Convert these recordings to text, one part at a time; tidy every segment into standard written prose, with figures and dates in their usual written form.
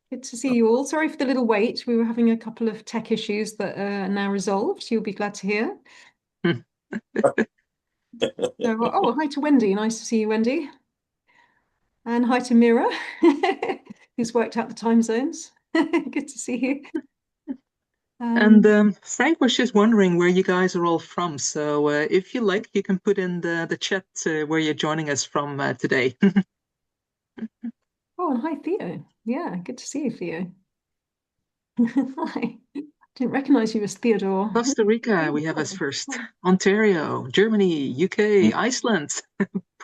Good to see you all. Sorry for the little wait. We were having a couple of tech issues that are now resolved. You'll be glad to hear. So, oh, hi to Wendy. Nice to see you, Wendy. And hi to Mira, who's worked out the time zones. Good to see you. And Um, Frank was just wondering where you guys are all from. So if you like, you can put in the chat where you're joining us from today. oh, and hi, Theo. Yeah, good to see you, Theo. Hi. Didn't recognize you as Theodore. Costa Rica, we have us first. Ontario, Germany, UK, Iceland,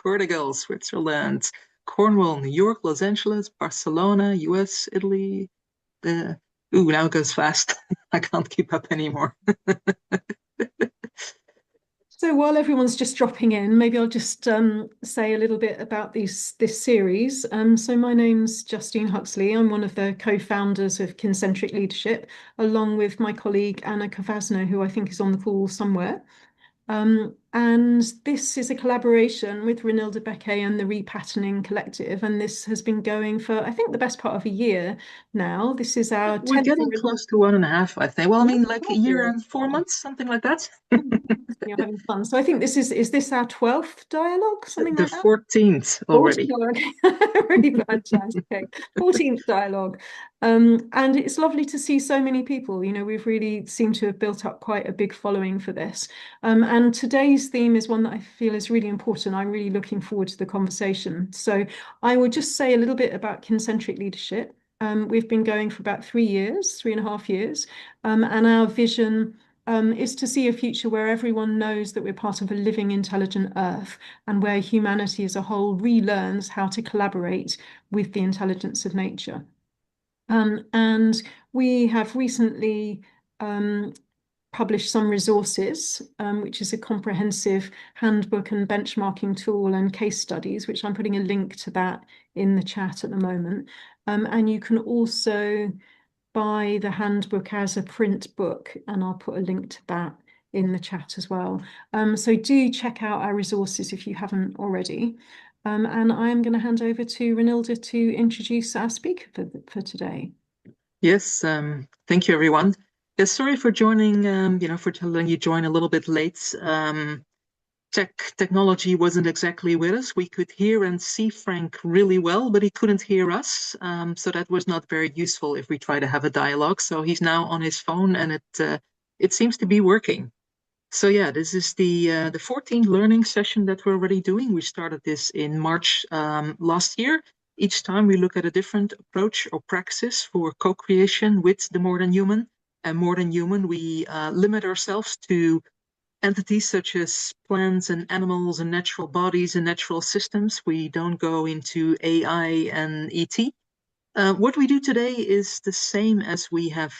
Portugal, Switzerland, Cornwall, New York, Los Angeles, Barcelona, US, Italy. Uh, now it goes fast. I can't keep up anymore. So while everyone's just dropping in, maybe I'll just say a little bit about this series. So my name's Justine Huxley. I'm one of the co-founders of Concentric Leadership, along with my colleague Anna Kavazna, who I think is on the call somewhere. And this is a collaboration with Renilde Becquet and the Repatterning Collective, and this has been going for, I think, the best part of a year now. This is our We're 10th getting year. close to 1.5, I think. Well, I Oh, mean, like a year you're and 4 months, something like that. you're having fun. So I think is this our 12th dialogue, something The like that? 14th 14th already. dialogue. Really fantastic. 14th dialogue. And it's lovely to see so many people. You know, we've really seemed to have built up quite a big following for this. And today's theme is one that I feel is really important. I'm really looking forward to the conversation. So I will just say a little bit about concentric leadership. We've been going for about 3 years, 3.5 years, and our vision is to see a future where everyone knows that we're part of a living, intelligent Earth and where humanity as a whole relearns how to collaborate with the intelligence of nature. And we have recently um, published some resources, which is a comprehensive handbook and benchmarking tool and case studies, which I'm putting a link to that in the chat at the moment. And you can also buy the handbook as a print book, and I'll put a link to that in the chat as well. So do check out our resources if you haven't already. And I'm going to hand over to Renilda to introduce our speaker for today. Yes, thank you, everyone. Yeah, sorry for joining, for letting you join a little bit late. Technology wasn't exactly with us. We could hear and see Frank really well, but he couldn't hear us. So that was not very useful if we try to have a dialogue. So he's now on his phone, and it seems to be working. So yeah, this is the 14th learning session that we're already doing. We started this in March last year. Each time we look at a different approach or praxis for co-creation with the more than human. And more than human, we limit ourselves to entities such as plants and animals and natural bodies and natural systems. We don't go into AI and ET. What we do today is the same as we have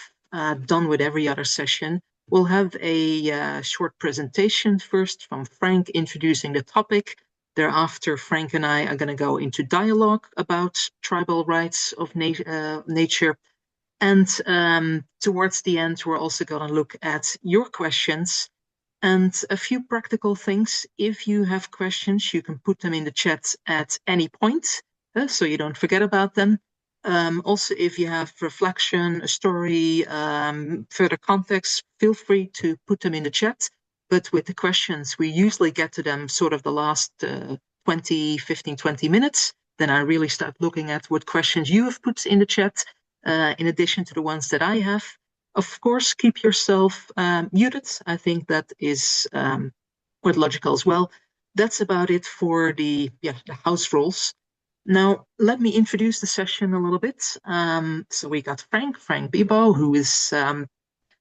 done with every other session. We'll have a short presentation first from Frank introducing the topic. Thereafter, Frank and I are going to go into dialogue about tribal rights of nature. And towards the end, we're also going to look at your questions and a few practical things. If you have questions, you can put them in the chat at any point, so you don't forget about them. Also, if you have reflection, a story, further context, feel free to put them in the chat. But with the questions, we usually get to them sort of the last 20, 15, 20 minutes. Then I really start looking at what questions you have put in the chat, in addition to the ones that I have. Of course, keep yourself muted. I think that is quite logical as well. That's about it for the house rules. Now, let me introduce the session a little bit. So we got Frank Bibeau, who is,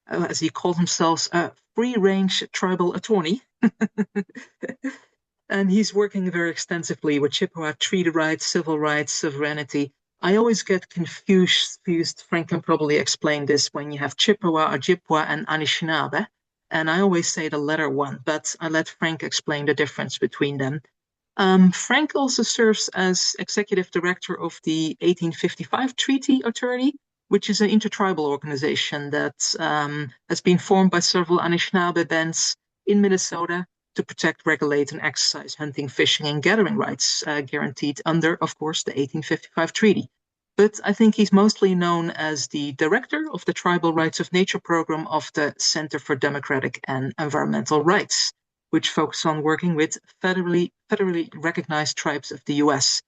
as he called himself, a free-range tribal attorney. And he's working very extensively with Chippewa treaty rights, civil rights, sovereignty. I always get confused. Frank can probably explain this when you have Chippewa, Ojibwa, and Anishinaabe. And I always say the latter one, but I let Frank explain the difference between them. Frank also serves as executive director of the 1855 Treaty Attorney, which is an intertribal organization that has been formed by several Anishinaabe bands in Minnesota to protect, regulate, and exercise hunting, fishing, and gathering rights guaranteed under, of course, the 1855 Treaty. but I think he's mostly known as the director of the Tribal Rights of Nature program of the Center for Democratic and Environmental Rights, which focuses on working with federally recognized tribes of the US.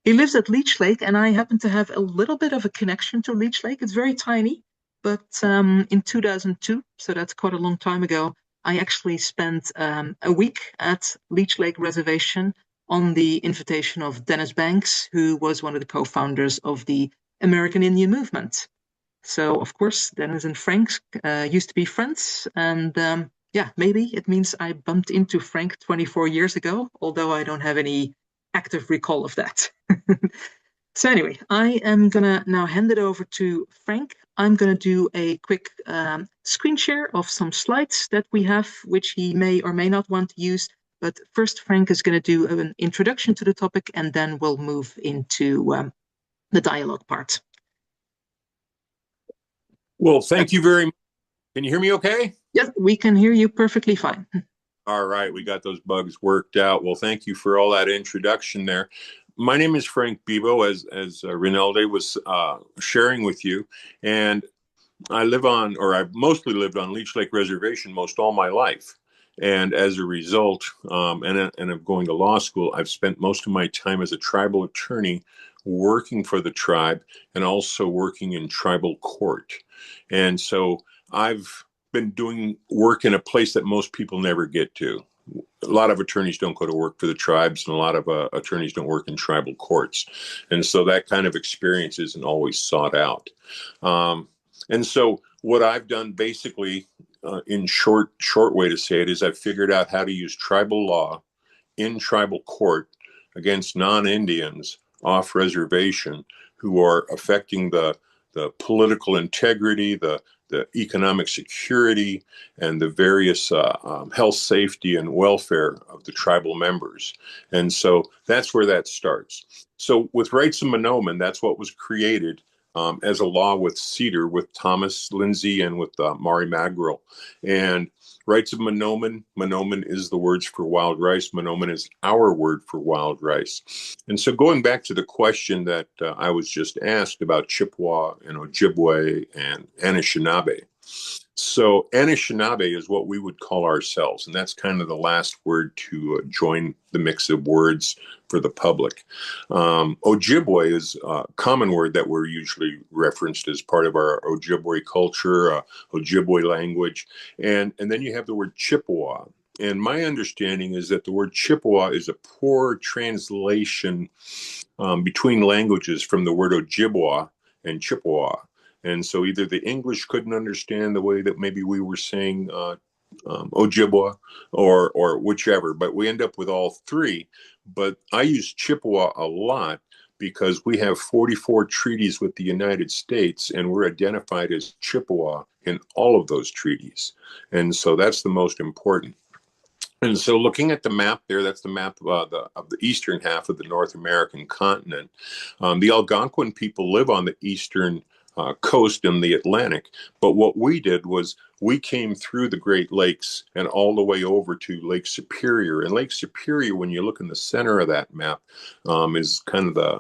He lives at Leech Lake, and I happen to have a little bit of a connection to Leech Lake. It's very tiny, but in 2002, so that's quite a long time ago, I actually spent a week at Leech Lake Reservation on the invitation of Dennis Banks, who was one of the co-founders of the American Indian movement. So, of course, Dennis and Frank used to be friends, and yeah, maybe it means I bumped into Frank 24 years ago, although I don't have any active recall of that. So anyway, I am gonna now hand it over to Frank. I'm gonna do a quick screen share of some slides that we have, which he may or may not want to use. But first, Frank is gonna do an introduction to the topic, and then we'll move into the dialogue part. Well, thank you very much. Can you hear me okay? Yes, we can hear you perfectly fine. All right, we got those bugs worked out. Well, thank you for all that introduction there. My name is Frank Bibeau, as Rinaldi was sharing with you, and I live on, or I've mostly lived on Leech Lake Reservation most all my life. And as a result, and of going to law school, I've spent most of my time as a tribal attorney working for the tribe and also working in tribal court. And so I've been doing work in a place that most people never get to. A lot of attorneys don't go to work for the tribes, and a lot of attorneys don't work in tribal courts. And so that kind of experience isn't always sought out. And so what I've done basically, in short way to say it, is I've figured out how to use tribal law in tribal court against non-Indians off reservation who are affecting the political integrity, the economic security, and the various health, safety, and welfare of the tribal members. And so that's where that starts. So with Rights of Mahnomen, that's what was created as a law with Cedar, with Thomas Lindsay and with Mari Magrill. And Rights of Mahnomen, Mahnomen is the words for wild rice. Mahnomen is our word for wild rice. And so going back to the question that I was just asked about Chippewa and Ojibwe and Anishinaabe. So Anishinaabe is what we would call ourselves, and that's kind of the last word to join the mix of words for the public. Ojibwe is a common word that we're usually referenced as part of our Ojibwe culture, Ojibwe language, and then you have the word Chippewa. And my understanding is that the word Chippewa is a poor translation between languages from the word Ojibwa and Chippewa. And so either the English couldn't understand the way that maybe we were saying Ojibwa or whichever, but we end up with all three. But I use Chippewa a lot because we have 44 treaties with the United States, and we're identified as Chippewa in all of those treaties. And so that's the most important. And so looking at the map there, that's the map of the eastern half of the North American continent. The Algonquin people live on the eastern coast in the Atlantic. But what we did was we came through the Great Lakes and all the way over to Lake Superior. And Lake Superior, when you look in the center of that map, is kind of the,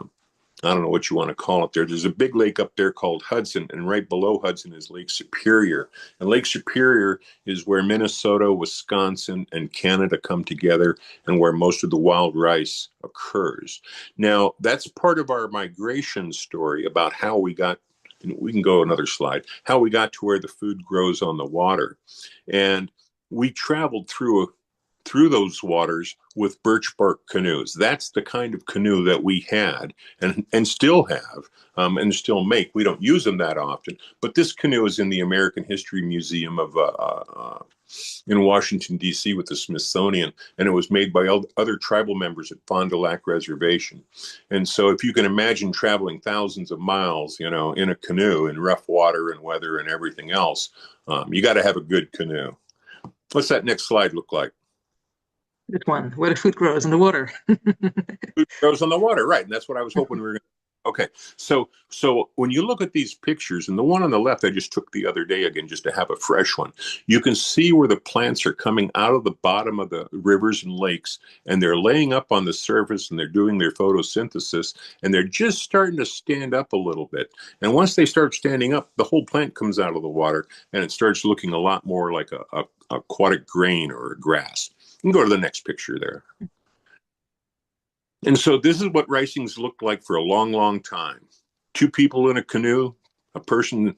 I don't know what you want to call it there. There's a big lake up there called Hudson, and right below Hudson is Lake Superior. And Lake Superior is where Minnesota, Wisconsin, and Canada come together and where most of the wild rice occurs. Now, that's part of our migration story about how we got, we can go another slide, how we got to where the food grows on the water. And we traveled through those waters with birch bark canoes. That's the kind of canoe that we had and still have and still make. We don't use them that often, but this canoe is in the American History Museum of in Washington, D.C. with the Smithsonian, and it was made by other tribal members at Fond du Lac Reservation. And so if you can imagine traveling thousands of miles, you know, in a canoe in rough water and weather and everything else, you got to have a good canoe. What's that next slide look like? Good one, where the food grows in the water. Food grows on the water, right? And that's what I was hoping we were going to Okay, so when you look at these pictures, and the one on the left I just took the other day again just to have a fresh one, you can see where the plants are coming out of the bottom of the rivers and lakes, and they're laying up on the surface, and they're doing their photosynthesis, and they're just starting to stand up a little bit. And once they start standing up, the whole plant comes out of the water, and it starts looking a lot more like a aquatic grain or a grass. You can go to the next picture there. And so this is what ricings looked like for a long, long time. Two people in a canoe, a person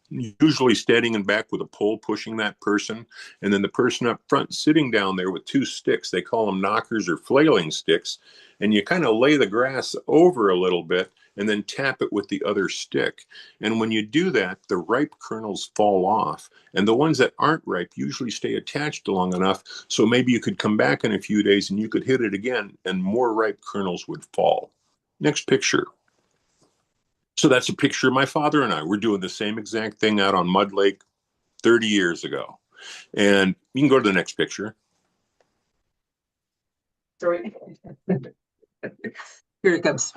usually standing in back with a pole pushing that person, and then the person up front sitting down there with two sticks. They call them knockers or flailing sticks. And you kind of lay the grass over a little bit and then tap it with the other stick. And when you do that, the ripe kernels fall off. And the ones that aren't ripe usually stay attached long enough. So maybe you could come back in a few days and you could hit it again and more ripe kernels would fall. Next picture. So that's a picture of my father and I. We're doing the same exact thing out on Mud Lake 30 years ago. And you can go to the next picture. Sorry. Here it comes.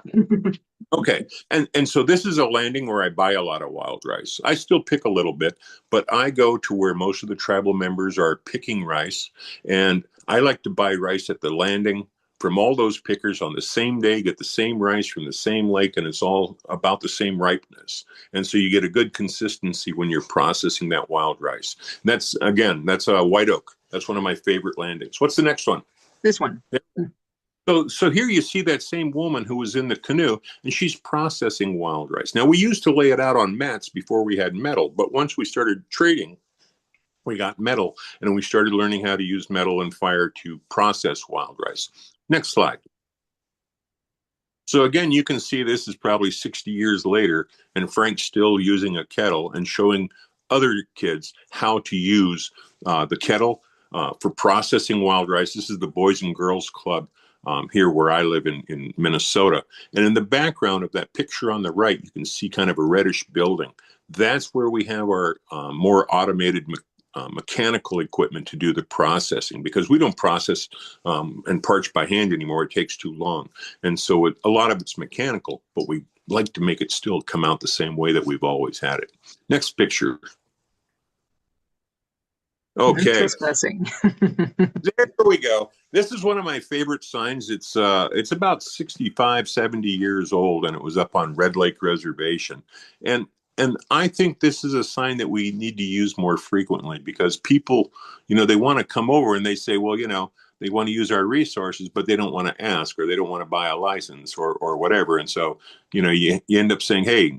Okay. And so this is a landing where I buy a lot of wild rice. I still pick a little bit, but I go to where most of the tribal members are picking rice. And I like to buy rice at the landing from all those pickers on the same day, get the same rice from the same lake, and it's all about the same ripeness. And so you get a good consistency when you're processing that wild rice. And that's, again, that's a white oak. That's one of my favorite landings. What's the next one? This one. Yeah. So here you see that same woman who was in the canoe, and she's processing wild rice. Now, we used to lay it out on mats before we had metal, but once we started trading, we got metal, and we started learning how to use metal and fire to process wild rice. Next slide. So again, you can see this is probably 60 years later, and Frank's still using a kettle and showing other kids how to use the kettle for processing wild rice. This is the Boys and Girls Club here where I live in Minnesota. And in the background of that picture on the right, you can see kind of a reddish building. That's where we have our more automated mechanical equipment to do the processing, because we don't process and parch by hand anymore. It takes too long. And so a lot of it's mechanical, but we like to make it still come out the same way that we've always had it. Next picture. Okay. Trespassing. There we go. This is one of my favorite signs. It's about 65, 70 years old, and it was up on Red Lake Reservation. And I think this is a sign that we need to use more frequently, because people, they want to come over and they say, well, they want to use our resources, but they don't want to ask, or they don't want to buy a license or whatever. And so, you end up saying, hey,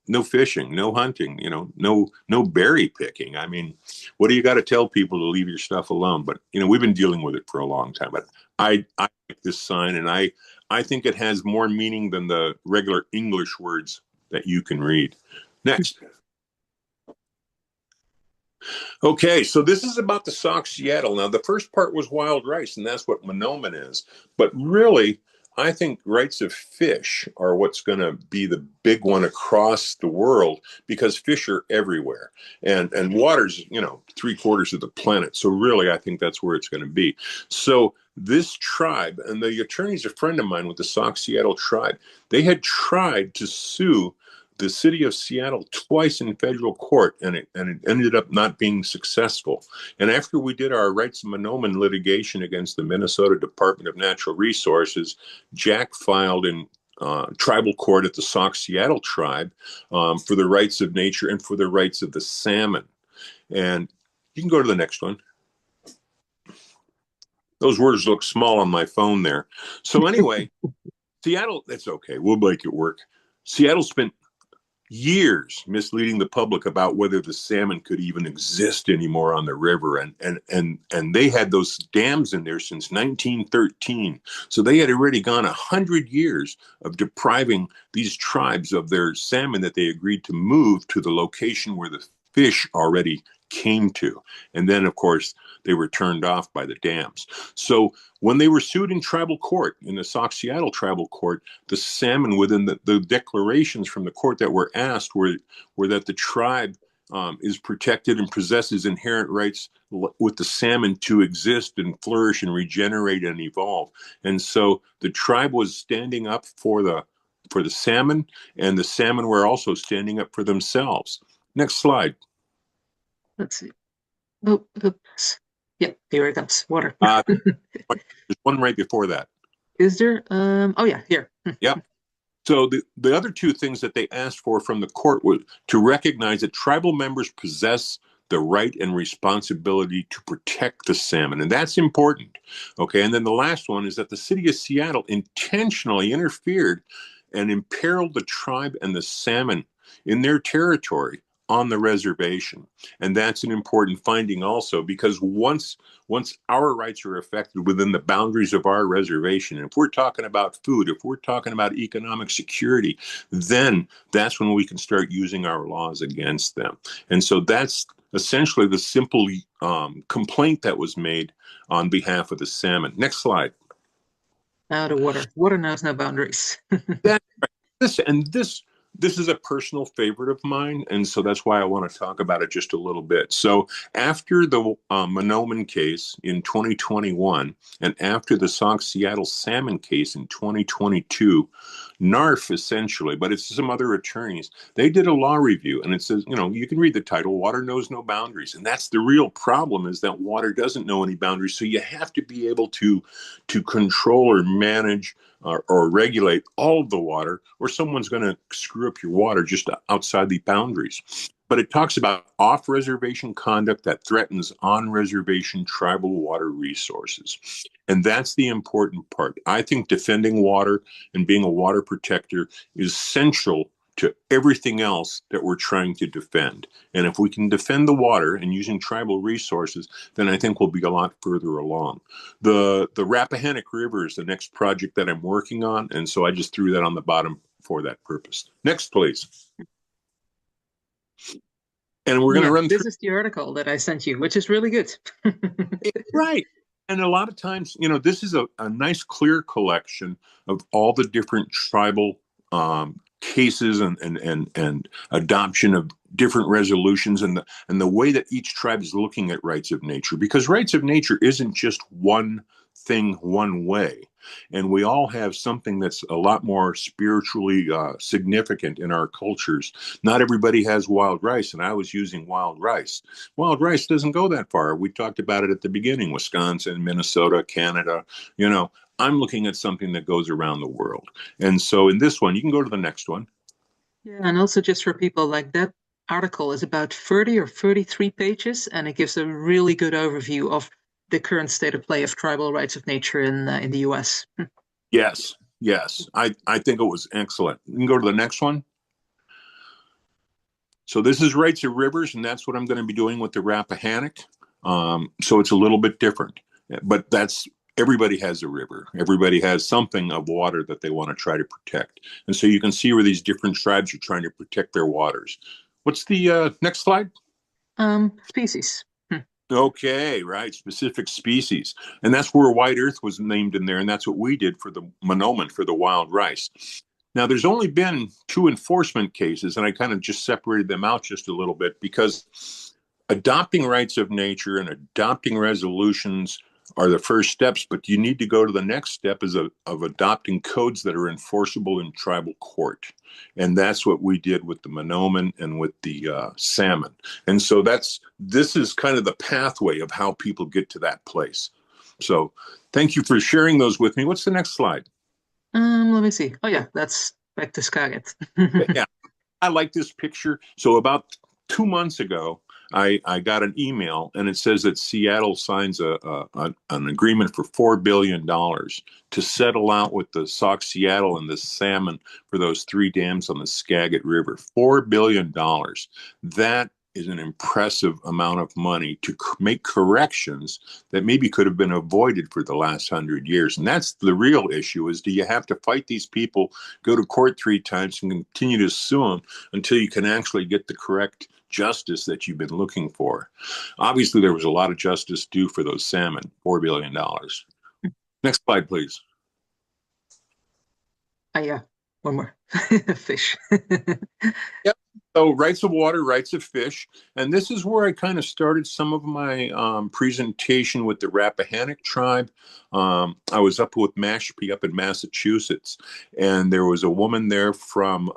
no fishing, no hunting, no berry picking. I mean, what do you got to tell people to leave your stuff alone? But, we've been dealing with it for a long time. But I like this sign, and I think it has more meaning than the regular English words that you can read. Next. Okay, so this is about the Sauk Seattle. Now, the first part was wild rice, and that's what Monoman is. But really, I think rights of fish are what's going to be the big one across the world, because fish are everywhere. And water's, 3/4 of the planet. So really, I think that's where it's going to be. So this tribe, and the attorney's a friend of mine with the Sauk Seattle tribe, they had tried to sue the city of Seattle twice in federal court, and it ended up not being successful. And after we did our rights of Monoman litigation against the Minnesota Department of Natural Resources, Jack filed in tribal court at the Sauk Seattle tribe for the rights of nature and for the rights of the salmon. And you can go to the next one. Those words look small on my phone there. So anyway, Seattle, that's okay. We'll make it work. Seattle spent years misleading the public about whether the salmon could even exist anymore on the river, and they had those dams in there since 1913. So they had already gone 100 years of depriving these tribes of their salmon that they agreed to move to the location where the fish already came to. And then, of course, they were turned off by the dams. So when they were sued in tribal court, in the Sauk Seattle tribal court, the salmon within the declarations from the court that were asked were that the tribe is protected and possesses inherent rights with the salmon to exist and flourish and regenerate and evolve. And so the tribe was standing up for the for the salmon, and the salmon were also standing up for themselves. Next slide. Let's see. Oh, oops. Yeah, here it comes. Water. There's one right before that. Is there? Oh yeah, here. Yep. So the other two things that they asked for from the court was to recognize that tribal members possess the right and responsibility to protect the salmon. And that's important. Okay. And then the last one is that the city of Seattle intentionally interfered and imperiled the tribe and the salmon in their territory on the reservation. And that's an important finding also, because once our rights are affected within the boundaries of our reservation, if we're talking about food, if we're talking about economic security, then that's when we can start using our laws against them. And so that's essentially the simple complaint that was made on behalf of the salmon. Next slide. Now the water. Water knows no boundaries. This is a personal favorite of mine, and so that's why I want to talk about it just a little bit. So after the Monoman case in 2021 and after the Sauk Seattle salmon case in 2022, NARF essentially, but it's some other attorneys, they did a law review, and it says, you can read the title, Water Knows No Boundaries. And that's the real problem, is that water doesn't know any boundaries. So you have to be able to control or manage or regulate all of the water, or someone's going to screw up your water just outside the boundaries. But it talks about off-reservation conduct that threatens on-reservation tribal water resources. And that's the important part. I think defending water and being a water protector is essential to everything else that we're trying to defend. And if we can defend the water and using tribal resources, then I think we'll be a lot further along. The Rappahannock River is the next project that I'm working on, and so I just threw that on the bottom for that purpose. Next, please. And we're going to run through. This is the article that I sent you, which is really good. Right. And a lot of times, this is a nice, clear collection of all the different tribal cases and adoption of different resolutions and the way that each tribe is looking at rights of nature, because rights of nature isn't just one thing one way, and we all have something that's a lot more spiritually significant in our cultures. Not everybody has wild rice, and I was using wild rice. Wild rice doesn't go that far. We talked about it at the beginning: Wisconsin, Minnesota, Canada. I'm looking at something that goes around the world. And so in this one, you can go to the next one. Yeah, and also just for people, like, that article is about 30 or 33 pages, and it gives a really good overview of the current state of play of tribal rights of nature in the US. Yes. I think it was excellent. You can go to the next one. So this is rights of rivers, and that's what I'm going to be doing with the Rappahannock. So it's a little bit different, but everybody has a river. Everybody has something of water that they want to try to protect. And so you can see where these different tribes are trying to protect their waters. What's the next slide? Species. Okay, right. Specific species. And that's where white earth was named in there. And that's what we did for the monoman, for the wild rice. Now, there's only been 2 enforcement cases, and I kind of just separated them out just a little bit, because adopting rights of nature and adopting resolutions are the first steps, but you need to go to the next step of adopting codes that are enforceable in tribal court. And that's what we did with the monoman and with the salmon. And so this is kind of the pathway of how people get to that place. So thank you for sharing those with me. What's the next slide? Let me see. Oh yeah, that's back to Skagit. Yeah, I like this picture. So about 2 months ago, I got an email, and it says that Seattle signs an agreement for $4 billion to settle out with the Sauk Seattle and the salmon for those 3 dams on the Skagit River. $4 billion. That is an impressive amount of money to make corrections that maybe could have been avoided for the last 100 years. And that's the real issue: is do you have to fight these people, go to court 3 times, and continue to sue them until you can actually get the correct justice that you've been looking for? Obviously, there was a lot of justice due for those salmon, $4 billion. Next slide, please. Yeah, one more. Fish. Yep. So So rights of water, rights of fish. And this is where I kind of started some of my presentation with the Rappahannock tribe. I was up with Mashpee up in Massachusetts, and there was a woman there from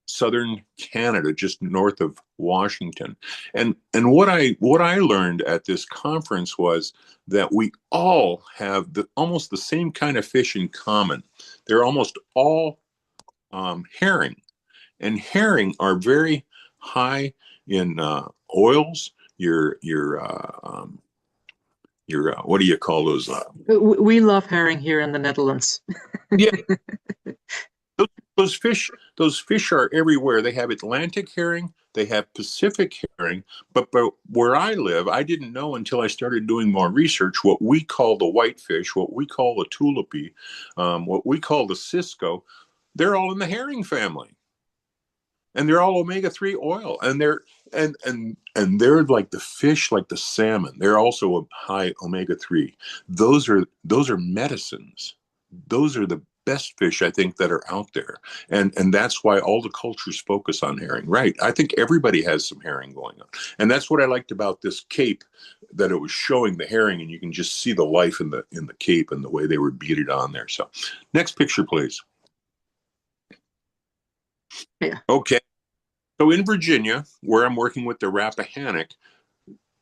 southern Canada, just north of Washington. And what I learned at this conference was that we all have almost the same kind of fish in common. They're almost all herring, and herring are very high in oils. Your what do you call those? We love herring here in the Netherlands. Yeah, those fish are everywhere. They have Atlantic herring, they have Pacific herring, but where I live, I didn't know until I started doing more research what we call the whitefish, what we call the tulipi, what we call the Cisco. They're all in the herring family, and they're all omega-3 oil, and they're like the fish, like the salmon. They're also a high omega-3. Those are medicines. Those are the best fish, I think, that are out there, and that's why all the cultures focus on herring. Right? I think everybody has some herring going on, and that's what I liked about this cape, that it was showing the herring, and you can just see the life in the cape and the way they were beaded on there. So, next picture, please. Yeah. Okay. So in Virginia, where I'm working with the Rappahannock,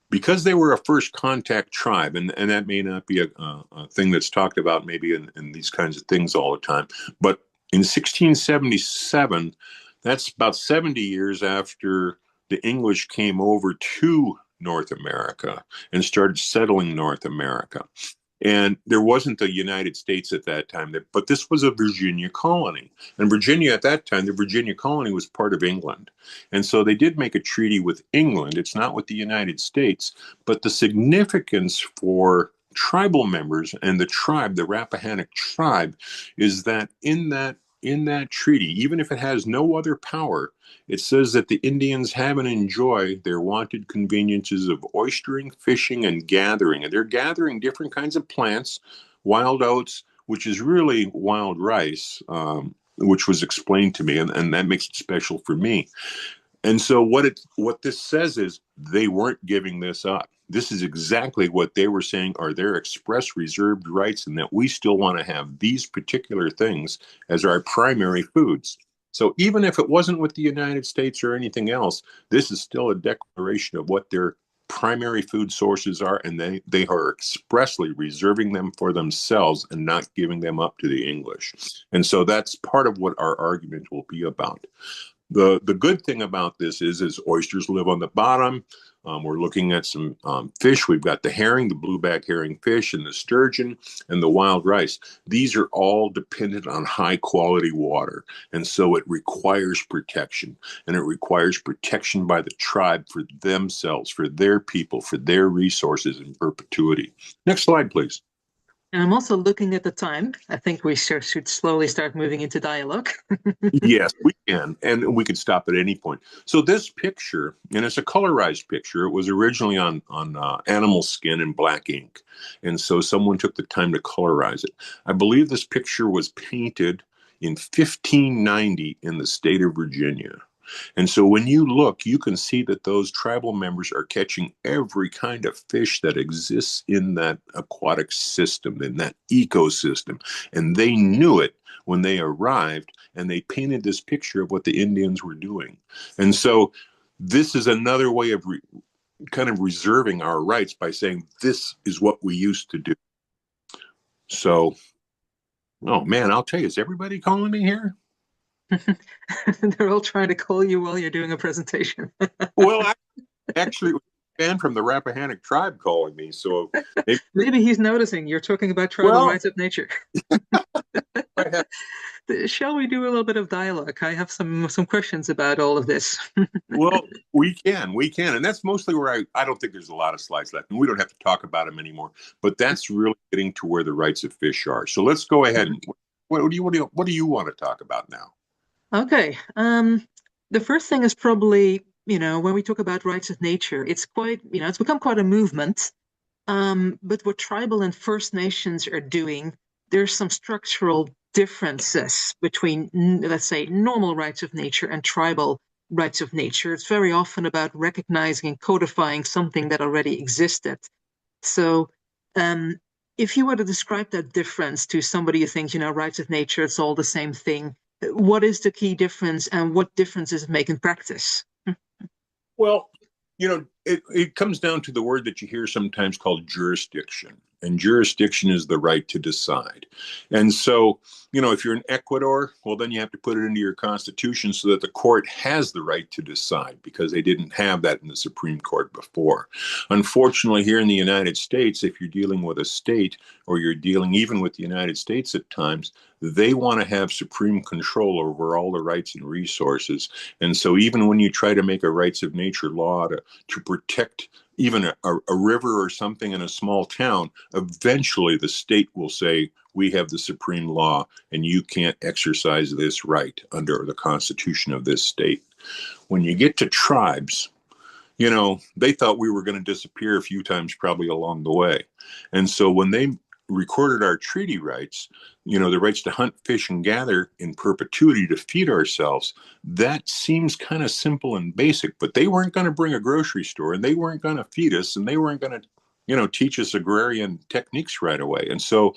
because they were a first contact tribe, and that may not be a thing that's talked about maybe in these kinds of things all the time, but in 1677, that's about 70 years after the English came over to North America and started settling North America. And there wasn't the United States at that time, but this was a Virginia colony. And Virginia at that time, the Virginia colony was part of England. And so they did make a treaty with England. It's not with the United States, but the significance for tribal members and the tribe, the Rappahannock tribe, is that in that treaty, even if it has no other power, it says that the Indians have and enjoy their wanted conveniences of oystering, fishing, and gathering. And they're gathering different kinds of plants, wild oats, which is really wild rice, which was explained to me, and that makes it special for me. And so what this says is they weren't giving this up. This is exactly what they were saying are their express reserved rights, and that we still want to have these particular things as our primary foods. So even if it wasn't with the United States or anything else, this is still a declaration of what their primary food sources are, and they are expressly reserving them for themselves and not giving them up to the English. And so that's part of what our argument will be about. The good thing about this is oysters live on the bottom. We're looking at some fish. We've got the herring, the blueback herring fish, and the sturgeon, and the wild rice. These are all dependent on high quality water. And so it requires protection. And it requires protection by the tribe for themselves, for their people, for their resources in perpetuity. Next slide, please. And I'm also looking at the time. I think we should slowly start moving into dialogue. Yes, we can. And we could stop at any point. So this picture, and it's a colorized picture, it was originally on animal skin and black ink. And so someone took the time to colorize it. I believe this picture was painted in 1590 in the state of Virginia. And so when you look, you can see that those tribal members are catching every kind of fish that exists in that aquatic system, in that ecosystem. And they knew it when they arrived, and they painted this picture of what the Indians were doing. And so this is another way of kind of reserving our rights by saying this is what we used to do. So, oh man, I'll tell you, is everybody calling me here? They're all trying to call you while you're doing a presentation. Well, actually, it was a fan from the Rappahannock tribe calling me. So maybe he's noticing you're talking about tribal rights of nature. Shall we do a little bit of dialogue? I have some questions about all of this. Well, we can. And that's mostly where I don't think there's a lot of slides left, and we don't have to talk about them anymore. But that's really getting to where the rights of fish are. So let's go ahead. And what do you want to talk about now? Okay. The first thing is probably, when we talk about rights of nature, it's quite, it's become quite a movement. But what tribal and First Nations are doing, there's some structural differences between, let's say, normal rights of nature and tribal rights of nature. It's very often about recognizing and codifying something that already existed. So, if you were to describe that difference to somebody who thinks, rights of nature, it's all the same thing, what is the key difference and what difference does it make in practice? Well, it comes down to the word that you hear sometimes called jurisdiction. And jurisdiction is the right to decide. And so, if you're in Ecuador, well, then you have to put it into your constitution so that the court has the right to decide, because they didn't have that in the Supreme Court before. Unfortunately, here in the United States, if you're dealing with a state, or you're dealing even with the United States at times, they want to have supreme control over all the rights and resources. And so even when you try to make a rights of nature law to protect even a river or something in a small town, eventually the state will say, we have the supreme law and you can't exercise this right under the constitution of this state. When you get to tribes, they thought we were going to disappear a few times probably along the way. And so when they recorded our treaty rights, the rights to hunt, fish, and gather in perpetuity to feed ourselves, that seems kind of simple and basic, but they weren't going to bring a grocery store, and they weren't going to feed us, and they weren't going to, teach us agrarian techniques right away. And so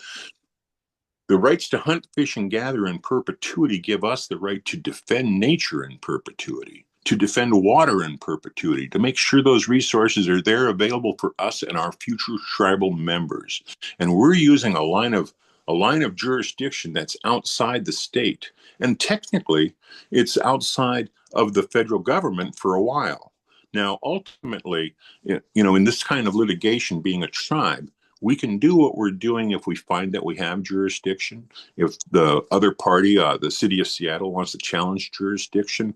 the rights to hunt, fish, and gather in perpetuity give us the right to defend nature in perpetuity, to defend water in perpetuity, to make sure those resources are there available for us and our future tribal members. And we're using a line of jurisdiction that's outside the state. And technically, it's outside of the federal government for a while. Now, ultimately, in this kind of litigation, being a tribe, we can do what we're doing if we find that we have jurisdiction. If the other party, the city of Seattle, wants to challenge jurisdiction,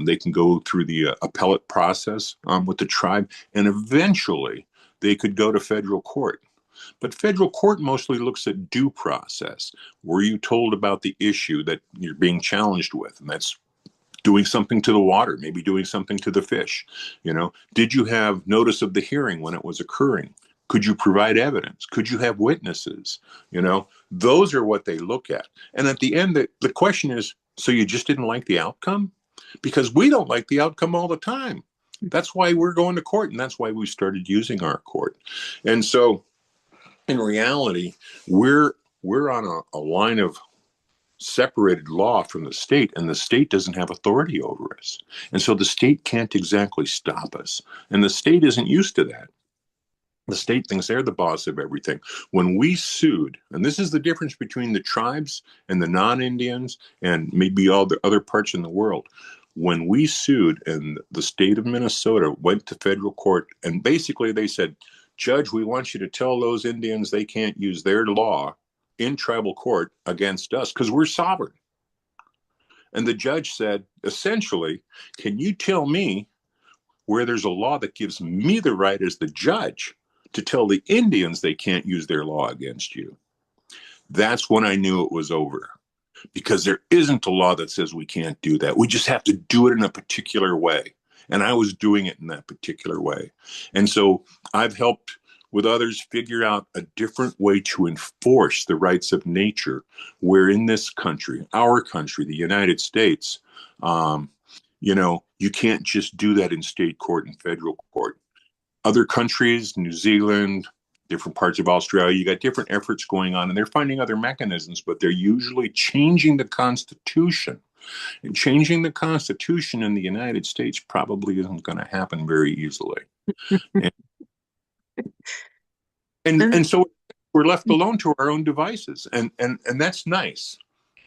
they can go through the appellate process with the tribe, and eventually they could go to federal court. But federal court mostly looks at due process. Were you told about the issue that you're being challenged with? And that's doing something to the water, maybe doing something to the fish. Did you have notice of the hearing when it was occurring? Could you provide evidence? Could you have witnesses? Those are what they look at. And at the end, the question is, so you just didn't like the outcome? Because we don't like the outcome all the time. That's why we're going to court, and that's why we started using our court. And so in reality, we're on a line of separated law from the state, and the state doesn't have authority over us. And so the state can't exactly stop us. And the state isn't used to that. The state thinks they're the boss of everything. When we sued, and this is the difference between the tribes and the non-Indians and maybe all the other parts in the world. When we sued and the state of Minnesota went to federal court, and basically they said, Judge, we want you to tell those Indians they can't use their law in tribal court against us because we're sovereign. And the judge said, essentially, can you tell me where there's a law that gives me the right as the judge to tell the Indians they can't use their law against you? That's when I knew it was over, because there isn't a law that says we can't do that. We just have to do it in a particular way. And I was doing it in that particular way. And so I've helped with others figure out a different way to enforce the rights of nature, where in this country, our country, the United States, you can't just do that in state court and federal court. Other countries, New Zealand, different parts of Australia, you got different efforts going on, and they're finding other mechanisms, but they're usually changing the Constitution. And changing the Constitution in the United States probably isn't going to happen very easily. and so we're left alone to our own devices. And that's nice,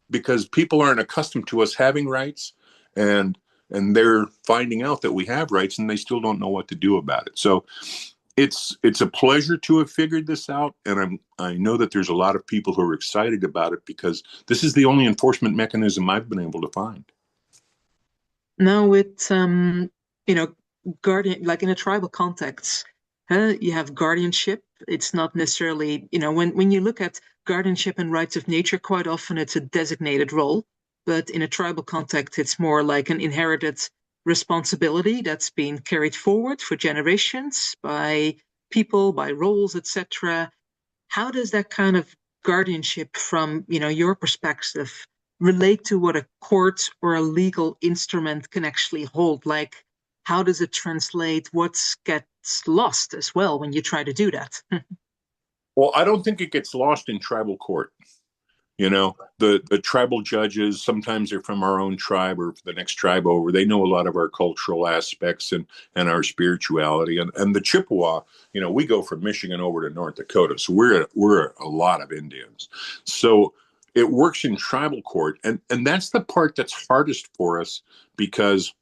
because people aren't accustomed to us having rights, and they're finding out that we have rights, and they still don't know what to do about it. So it's a pleasure to have figured this out, and I know that there's a lot of people who are excited about it, because this is the only enforcement mechanism I've been able to find. Now with guardian, like in a tribal context, you have guardianship. It's not necessarily, when you look at guardianship and rights of nature, quite often it's a designated role. But in a tribal context, it's more like an inherited responsibility that's been carried forward for generations by people, by roles, etc. How does that kind of guardianship from, your perspective relate to what a court or a legal instrument can actually hold? Like, how does it translate? What gets lost as well when you try to do that? Well, I don't think it gets lost in tribal court. You know, the tribal judges, sometimes they're from our own tribe or the next tribe over. They know a lot of our cultural aspects and our spirituality. And the Chippewa, you know, we go from Michigan over to North Dakota. So we're a lot of Indians. So it works in tribal court. And that's the part that's hardest for us, because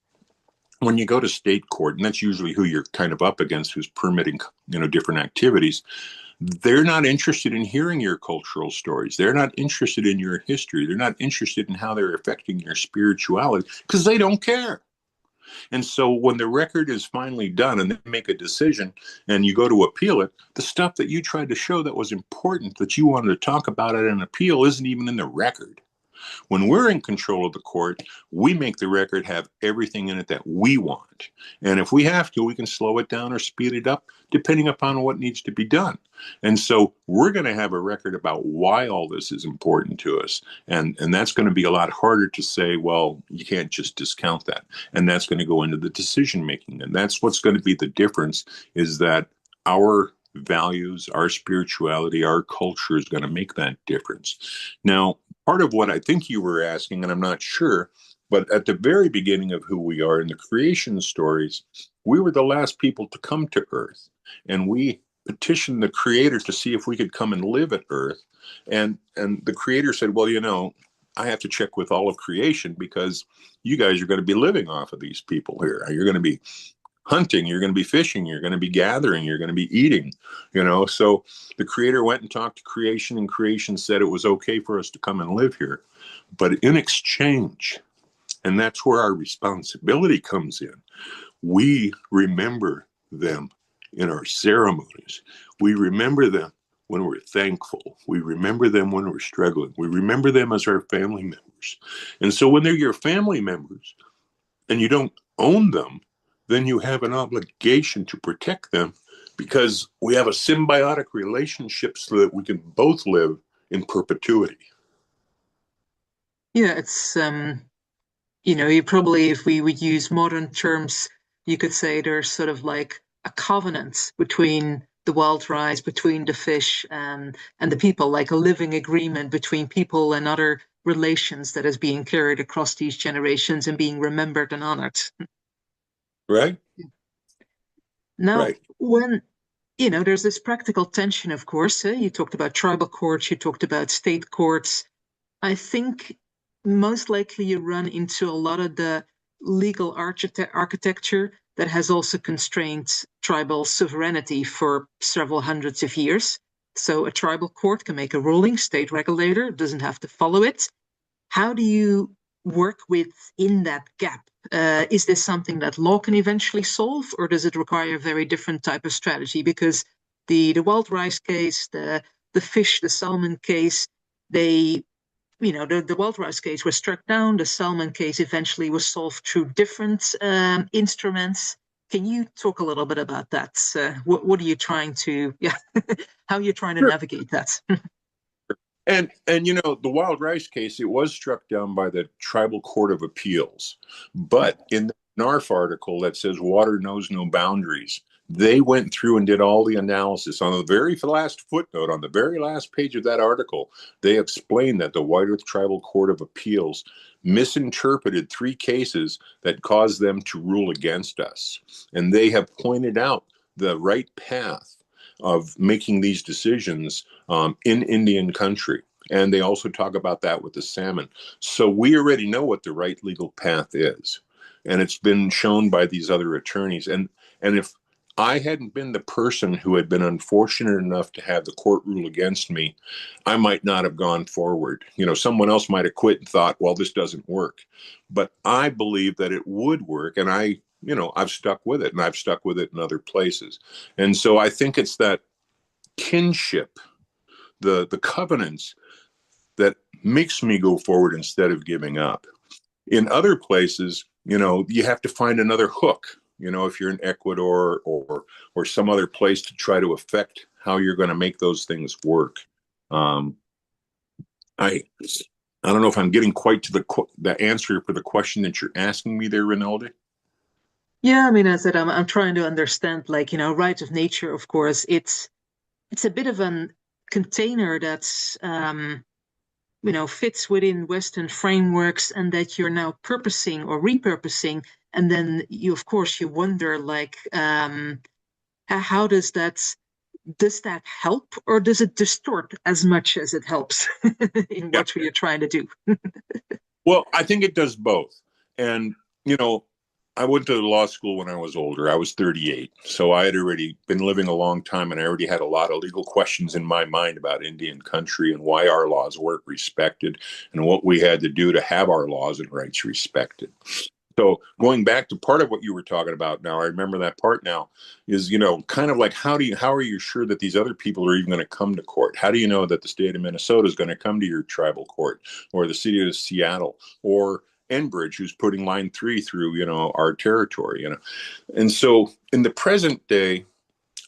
when you go to state court, and that's usually who you're kind of up against, who's permitting, you know, different activities, they're not interested in hearing your cultural stories. They're not interested in your history. They're not interested in how they're affecting your spirituality, because they don't care. And so when the record is finally done and they make a decision and you go to appeal it, the stuff that you tried to show that was important, that you wanted to talk about at an appeal, isn't even in the record. When we're in control of the court, we make the record have everything in it that we want. And if we have to, we can slow it down or speed it up, depending upon what needs to be done. And so we're going to have a record about why all this is important to us. And that's going to be a lot harder to say, well, you can't just discount that. And that's going to go into the decision making. And that's what's going to be the difference, is that our values, our spirituality, our culture is going to make that difference. Now, part of what I think you were asking, and I'm not sure, but at the very beginning of who we are in the creation stories, we were the last people to come to Earth. And we petitioned the Creator to see if we could come and live at Earth. And the Creator said, well, you know, I have to check with all of creation, because you guys are going to be living off of these people here. You're going to be hunting, you're going to be fishing, you're going to be gathering, you're going to be eating, you know. So the Creator went and talked to creation, and creation said it was okay for us to come and live here. But in exchange, and that's where our responsibility comes in, we remember them in our ceremonies. We remember them when we're thankful. We remember them when we're struggling. We remember them as our family members. And so when they're your family members and you don't own them, then you have an obligation to protect them, because we have a symbiotic relationship so that we can both live in perpetuity. Yeah, it's you know, you probably, if we would use modern terms, you could say there's sort of like a covenant between the wild rice, between the fish, and the people, like a living agreement between people and other relations that is being carried across these generations and being remembered and honored. Right? Now, Right. when you know, there's this practical tension, of course. You talked about tribal courts, you talked about state courts. I think most likely you run into a lot of the legal architecture that has also constrained tribal sovereignty for several hundreds of years. So a tribal court can make a ruling, state regulator doesn't have to follow it. How do you work within that gap? Is this something that law can eventually solve, or does it require a very different type of strategy? Because the wild rice case, the fish, the salmon case, they, you know, the wild rice case was struck down. The salmon case eventually was solved through different instruments. Can you talk a little bit about that? What are you trying to, yeah, how are you trying to Sure. navigate that? And you know, the wild rice case, it was struck down by the Tribal Court of Appeals. But in the NARF article that says water knows no boundaries, they went through and did all the analysis. On the very last footnote, on the very last page of that article, they explained that the White Earth Tribal Court of Appeals misinterpreted 3 cases that caused them to rule against us. And they have pointed out the right path of making these decisions in Indian country. And they also talk about that with the salmon. So we already know what the right legal path is. And it's been shown by these other attorneys. And if I hadn't been the person who had been unfortunate enough to have the court rule against me, I might not have gone forward. You know, someone else might have quit and thought, well, this doesn't work. But I believe that it would work. And you know, I've stuck with it, and I've stuck with it in other places. And so I think it's that kinship, the covenants, that makes me go forward instead of giving up. In other places, you know, you have to find another hook, you know, if you're in Ecuador or some other place, to try to affect how you're going to make those things work. I I don't know if I'm getting quite to the answer for the question that you're asking me there, Rinaldi. Yeah, I mean, as I said, I'm trying to understand, like, rights of nature, of course, it's a bit of a container that's fits within Western frameworks and that you're now purposing or repurposing. And then of course, you wonder, like, how does that help, or does it distort as much as it helps in Yeah. what we are trying to do? Well, I think it does both. And, you know, I went to law school when I was older. I was 38. So I had already been living a long time and I already had a lot of legal questions in my mind about Indian country and why our laws weren't respected and what we had to do to have our laws and rights respected. So going back to part of what you were talking about now, I remember that part now is, kind of like how are you sure that these other people are even going to come to court? How do you know that the state of Minnesota is going to come to your tribal court, or the city of Seattle, or Enbridge, who's putting line 3 through, our territory, And so in the present day,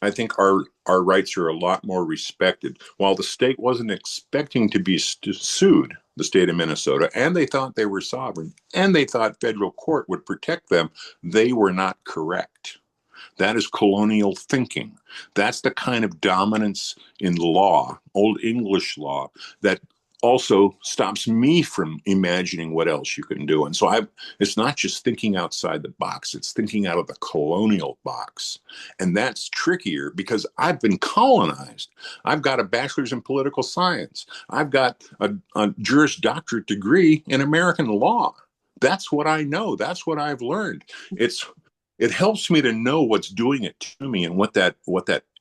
I think our rights are a lot more respected. While the state wasn't expecting to be sued, the state of Minnesota, and they thought they were sovereign, and they thought federal court would protect them, they were not correct. That is colonial thinking. That's the kind of dominance in law, Old English law, that also stops me from imagining what else you can do. And so it's not just thinking outside the box, it's thinking out of the colonial box. And that's trickier because I've been colonized. I've got a bachelor's in political science. I've got a Juris Doctorate degree in American law. That's what I know. That's what I've learned. It helps me to know what's doing it to me and what that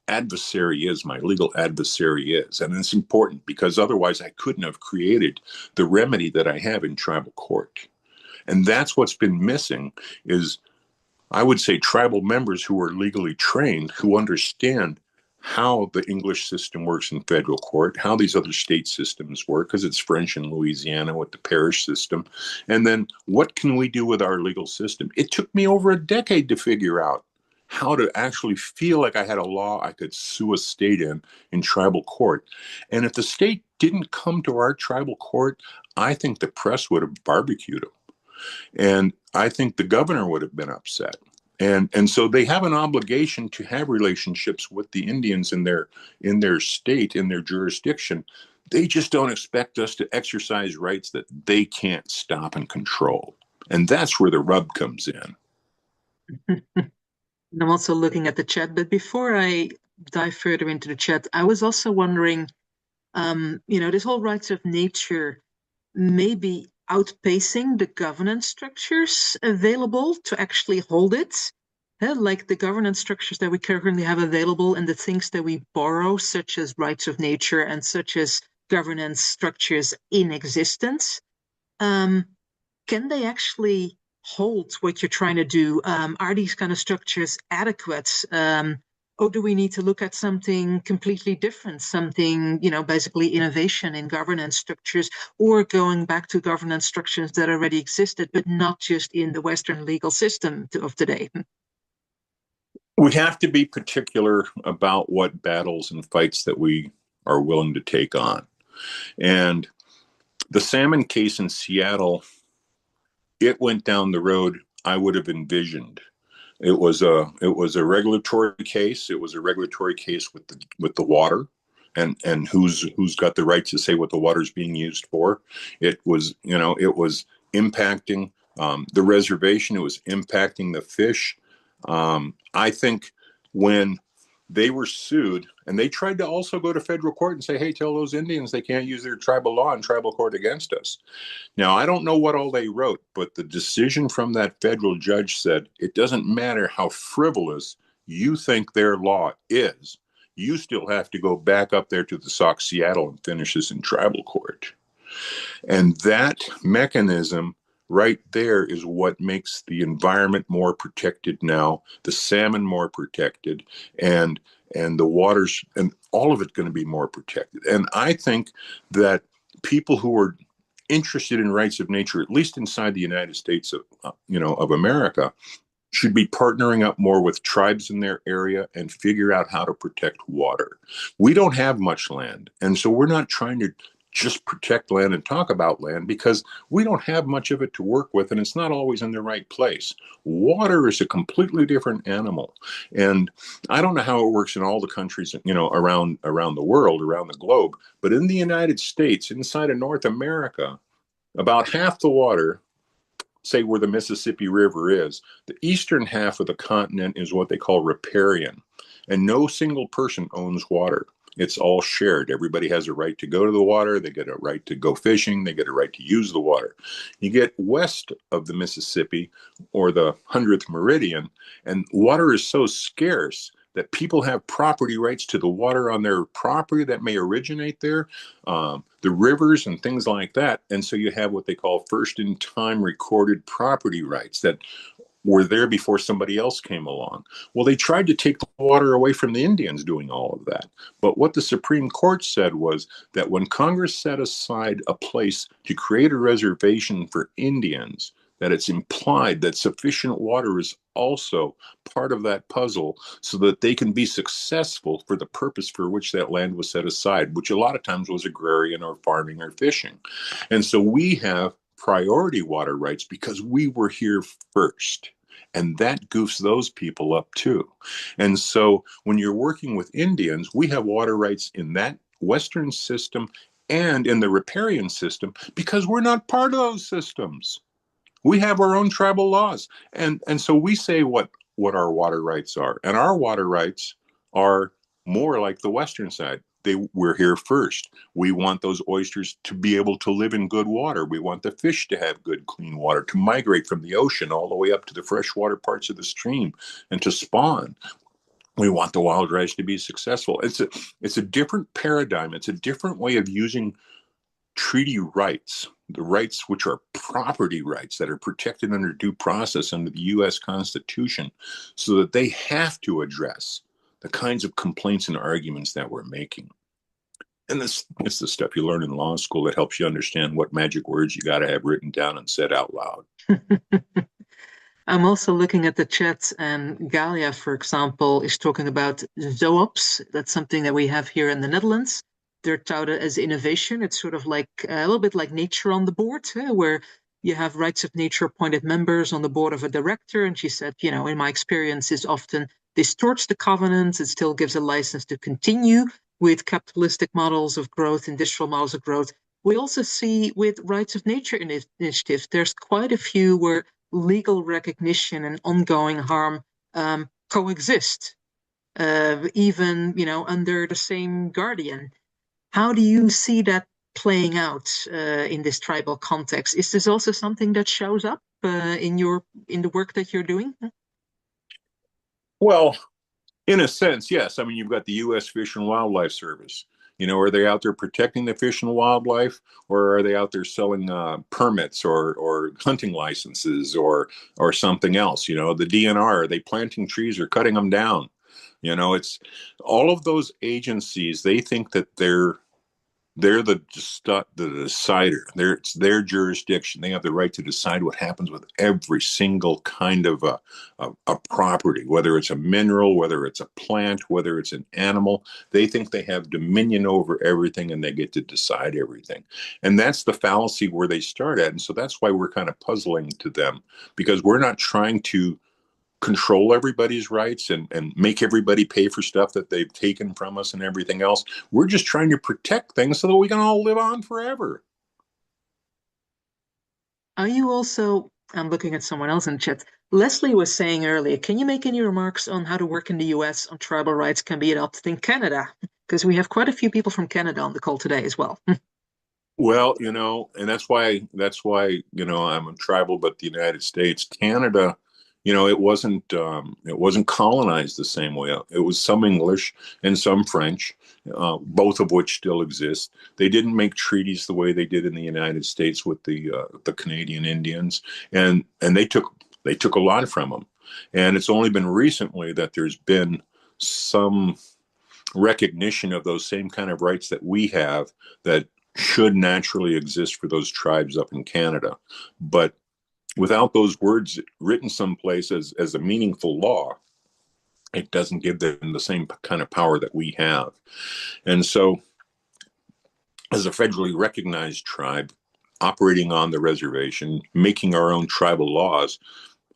adversary is, my legal adversary is. And it's important because otherwise I couldn't have created the remedy that I have in tribal court. And that's what's been missing is, I would say, tribal members who are legally trained, who understand how the English system works in federal court, how these other state systems work, because it's French in Louisiana with the parish system. And then what can we do with our legal system? It took me over a decade to figure out how to actually feel like I had a law I could sue a state in tribal court. And if the state didn't come to our tribal court, I think the press would have barbecued them. And I think the governor would have been upset. And so they have an obligation to have relationships with the Indians in their state, in their jurisdiction. They just don't expect us to exercise rights that they can't stop and control. And that's where the rub comes in. And I'm also looking at the chat, but before I dive further into the chat, I was also wondering, this whole rights of nature may be outpacing the governance structures available to actually hold it. Like the governance structures that we currently have available and the things that we borrow, such as rights of nature and such as governance structures in existence. Um, can they actually hold what you're trying to do? Are these kind of structures adequate? Or do we need to look at something completely different, something, basically innovation in governance structures, or going back to governance structures that already existed, but not just in the Western legal system of today? We have to be particular about what battles and fights that we are willing to take on. And the salmon case in Seattle, it went down the road I would have envisioned. It was a regulatory case. It was a regulatory case with the water, and who's got the right to say what the water is being used for. It was impacting the reservation. It was impacting the fish. I think when they were sued, and they tried to also go to federal court and say, "Hey, tell those Indians they can't use their tribal law in tribal court against us." Now, I don't know what all they wrote, but the decision from that federal judge said it doesn't matter how frivolous you think their law is, you still have to go back up there to the Sauk Seattle and finish this in tribal court. And that mechanism right there is what makes the environment more protected now, the salmon more protected, and the waters and all of it going to be more protected. And I think that people who are interested in rights of nature, at least inside the United States of America, should be partnering up more with tribes in their area and figure out how to protect water. We don't have much land, and so we're not trying to just protect land and talk about land because we don't have much of it to work with and it's not always in the right place. Water is a completely different animal. And I don't know how it works in all the countries, around the world, around the globe, but in the United States, inside of North America, about half the water, say where the Mississippi River is, the eastern half of the continent is what they call riparian. And no single person owns water. It's all shared. Everybody has a right to go to the water. They get a right to go fishing. They get a right to use the water. You get west of the Mississippi or the 100th meridian, and water is so scarce that people have property rights to the water on their property that may originate there, the rivers and things like that. And so you have what they call first in time recorded property rights that were there before somebody else came along. Well, they tried to take the water away from the Indians doing all of that. But what the Supreme Court said was that when Congress set aside a place to create a reservation for Indians, that it's implied that sufficient water is also part of that puzzle so that they can be successful for the purpose for which that land was set aside, which a lot of times was agrarian or farming or fishing. And so we have priority water rights because we were here first. And that goofs those people up too. And so when you're working with Indians, we have water rights in that Western system and in the riparian system because we're not part of those systems. We have our own tribal laws. And so we say what our water rights are. And our water rights are more like the Western side. We're here first. We want those oysters to be able to live in good water. We want the fish to have good, clean water, to migrate from the ocean all the way up to the freshwater parts of the stream and to spawn. We want the wildlife to be successful. It's a different paradigm. It's a different way of using treaty rights, the rights which are property rights that are protected under due process under the U.S. Constitution, so that they have to address the kinds of complaints and arguments that we're making. And this it's the stuff you learn in law school that helps you understand what magic words you got to have written down and said out loud. I'm also looking at the chat, and Galia, for example, is talking about zoops. That's something that we have here in the Netherlands. They're touted as innovation. It's sort of like a little bit like nature on the board, where you have rights of nature appointed members on the board of a director. And she said, in my experience, this often distorts the covenants. It still gives a license to continue with capitalistic models of growth, industrial models of growth. We also see with rights of nature initiatives, there's quite a few where legal recognition and ongoing harm coexist, even under the same guardian. How do you see that playing out in this tribal context? Is this also something that shows up in the work that you're doing? Well, in a sense, yes. I mean, you've got the U.S. Fish and Wildlife Service. Are they out there protecting the fish and wildlife, or are they out there selling permits or hunting licenses or something else? The DNR, are they planting trees or cutting them down? It's all of those agencies. They think that they're the decider. It's their jurisdiction. They have the right to decide what happens with every single kind of a property, whether it's a mineral, whether it's a plant, whether it's an animal. They think they have dominion over everything and they get to decide everything. And that's the fallacy where they start at. And so that's why we're kind of puzzling to them, because we're not trying to control everybody's rights and make everybody pay for stuff that they've taken from us and everything else. We're just trying to protect things so that we can all live on forever. Are you also, I'm looking at someone else in chat. Leslie was saying earlier, can you make any remarks on how the work in the US on tribal rights can be adopted in Canada? Because we have quite a few people from Canada on the call today as well. Well, and that's why, I'm a tribal, but the United States, Canada, it wasn't colonized the same way. It was some English and some French, both of which still exist. They didn't make treaties the way they did in the United States with the Canadian Indians, and they took a lot from them. And it's only been recently that there's been some recognition of those same kind of rights that we have that should naturally exist for those tribes up in Canada. But without those words written someplace as a meaningful law, it doesn't give them the same kind of power that we have. And so as a federally recognized tribe operating on the reservation, making our own tribal laws,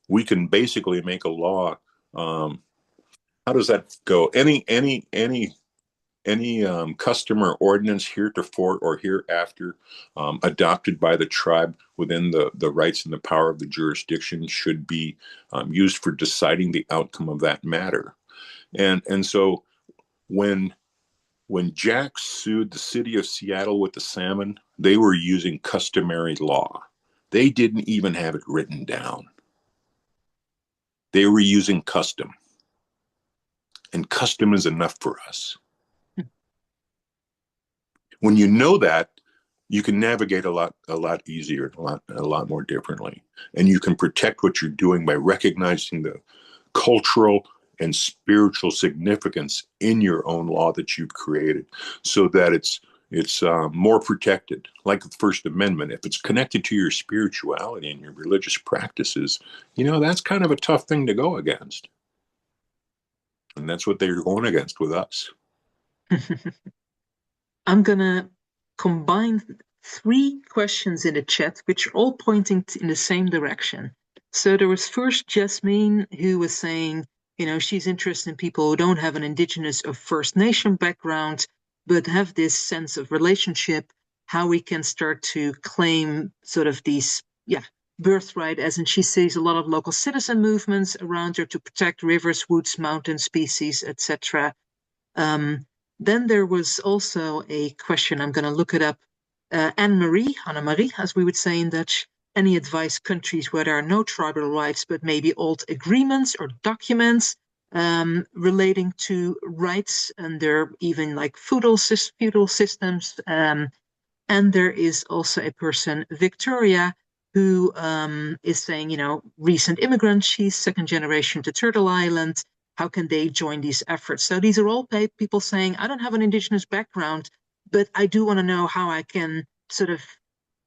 we can basically make a law. How does that go? Any custom or ordinance heretofore or hereafter adopted by the tribe within the rights and the power of the jurisdiction should be used for deciding the outcome of that matter. And so when Jack sued the city of Seattle with the salmon, they were using customary law. They didn't even have it written down. They were using custom. And custom is enough for us. When you know that, you can navigate a lot easier, a lot more differently. And you can protect what you're doing by recognizing the cultural and spiritual significance in your own law that you've created, so that it's more protected. Like the First Amendment, if it's connected to your spirituality and your religious practices, that's kind of a tough thing to go against. And that's what they're going against with us. I'm gonna combine three questions in the chat, which are all pointing in the same direction. So there was first Jasmine, who was saying, she's interested in people who don't have an Indigenous or First Nation background, but have this sense of relationship, how we can start to claim sort of these, birthright, as in she sees a lot of local citizen movements around her to protect rivers, woods, mountain species, etc. Then there was also a question, I'm going to look it up. Anne-Marie, as we would say in Dutch, any advice countries where there are no tribal rights, but maybe old agreements or documents relating to rights, and there are even like feudal systems. And there is also a person, Victoria, who is saying, recent immigrants, she's second generation to Turtle Island. How can they join these efforts? So these are all people saying, I don't have an Indigenous background, but I do want to know how I can sort of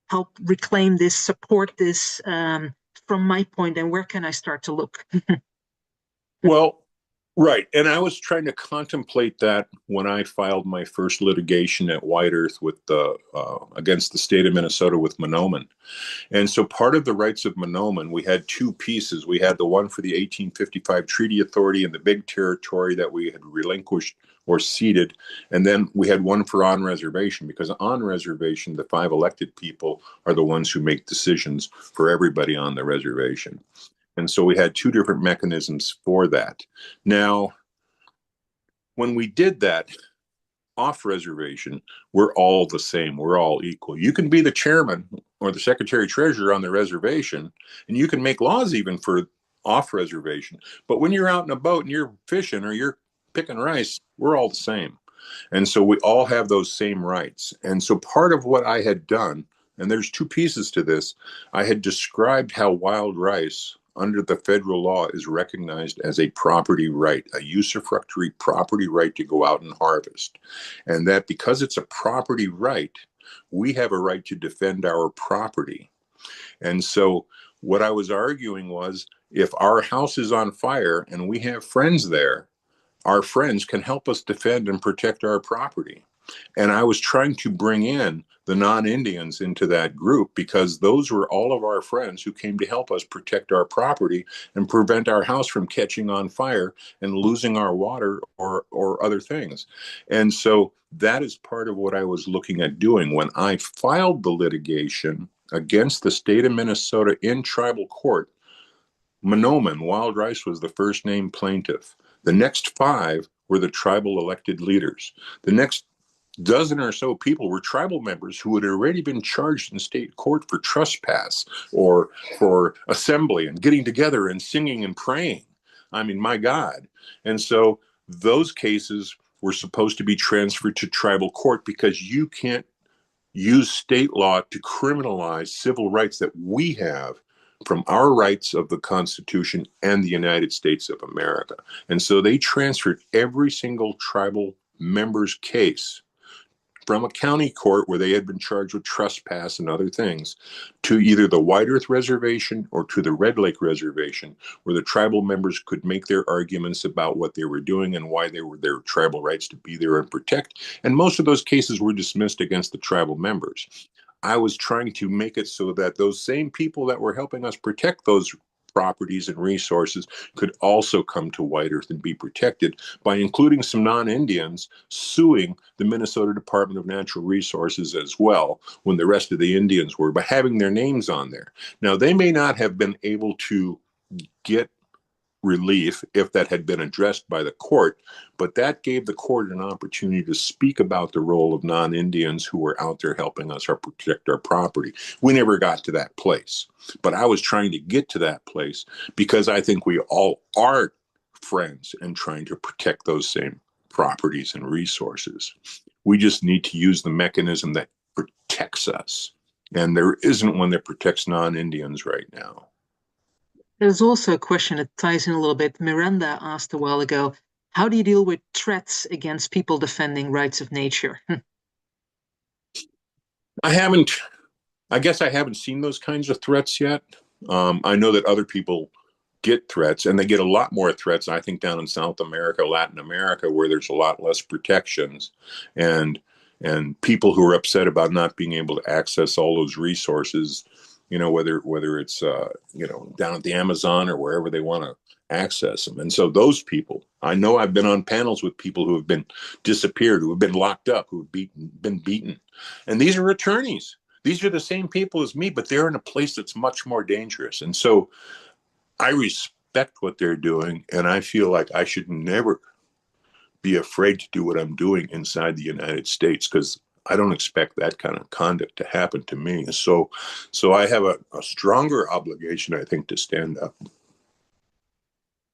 help reclaim this, support this from my point, and where can I start to look? Well, right. And I was trying to contemplate that when I filed my first litigation at White Earth with against the state of Minnesota with Mahnomen. And so part of the rights of Mahnomen, we had two pieces. We had the one for the 1855 Treaty Authority and the big territory that we had relinquished or ceded. And then we had one for on reservation, because on reservation, the 5 elected people are the ones who make decisions for everybody on the reservation. And so we had 2 different mechanisms for that. Now, when we did that off reservation, we're all the same. We're all equal. You can be the chairman or the secretary treasurer on the reservation, and you can make laws even for off reservation. But when you're out in a boat and you're fishing or you're picking rice, we're all the same. And so we all have those same rights. And so part of what I had done, and there's 2 pieces to this, I had described how wild rice under the federal law is recognized as a property right, a usufructuary property right to go out and harvest. And that because it's a property right, we have a right to defend our property. And so what I was arguing was, if our house is on fire and we have friends there, our friends can help us defend and protect our property. And I was trying to bring in the non-Indians into that group, because those were all of our friends who came to help us protect our property and prevent our house from catching on fire and losing our water or other things. And so that is part of what I was looking at doing when I filed the litigation against the state of Minnesota in tribal court. Mahnomen, Wild Rice, was the first named plaintiff. The next 5 were the tribal elected leaders. The next dozen or so people were tribal members who had already been charged in state court for trespass or for assembly and getting together and singing and praying. I mean, my God. And so those cases were supposed to be transferred to tribal court, because you can't use state law to criminalize civil rights that we have from our rights of the Constitution and the United States of America. And so they transferred every single tribal member's case from a county court where they had been charged with trespass and other things to either the White Earth Reservation or to the Red Lake Reservation, where the tribal members could make their arguments about what they were doing and why they were their tribal rights to be there and protect. And most of those cases were dismissed against the tribal members. I was trying to make it so that those same people that were helping us protect those properties and resources could also come to White Earth and be protected by including some non-Indians suing the Minnesota Department of Natural Resources as well, when the rest of the Indians were, by having their names on there. Now, they may not have been able to get relief if that had been addressed by the court, but that gave the court an opportunity to speak about the role of non-Indians who were out there helping us protect our property. We never got to that place, but I was trying to get to that place because I think we all are friends and trying to protect those same properties and resources. We just need to use the mechanism that protects us, and there isn't one that protects non-Indians right now. There's also a question that ties in a little bit. Miranda asked a while ago, how do you deal with threats against people defending rights of nature? I guess I haven't seen those kinds of threats yet. I know that other people get threats, and they get a lot more threats, I think, down in South America, Latin America, where there's a lot less protections, and people who are upset about not being able to access all those resources, whether it's down at the Amazon or wherever they want to access them. And so those people, I know I've been on panels with people who have been disappeared, who have been locked up, who have been beaten. And these are attorneys. These are the same people as me, but they're in a place that's much more dangerous. And so I respect what they're doing, and I feel like I should never be afraid to do what I'm doing inside the United States, because I don't expect that kind of conduct to happen to me. So I have a stronger obligation, I think, to stand up.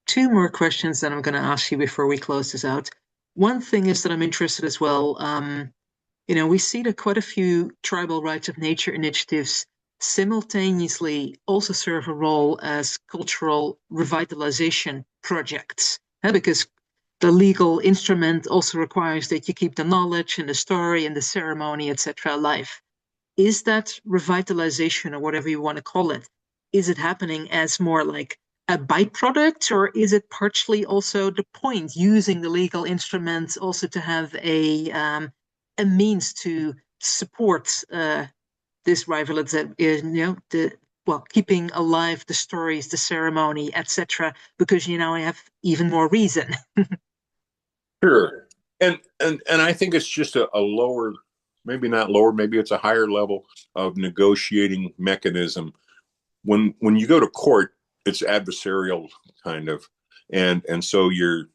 Two more questions that I'm going to ask you before we close this out. One thing is that I'm interested as well. We see that quite a few tribal rights of nature initiatives simultaneously also serve a role as cultural revitalization projects, because the legal instrument also requires that you keep the knowledge and the story and the ceremony, etc., alive. Is that revitalization, or whatever you want to call it, is it happening as more like a byproduct, or is it partially also the point, using the legal instruments also to have a means to support this revitalization, keeping alive the stories, the ceremony, etc., because I have even more reason. Sure. And I think it's just a lower, maybe not lower, maybe it's a higher level of negotiating mechanism. When you go to court, it's adversarial kind of, and so you're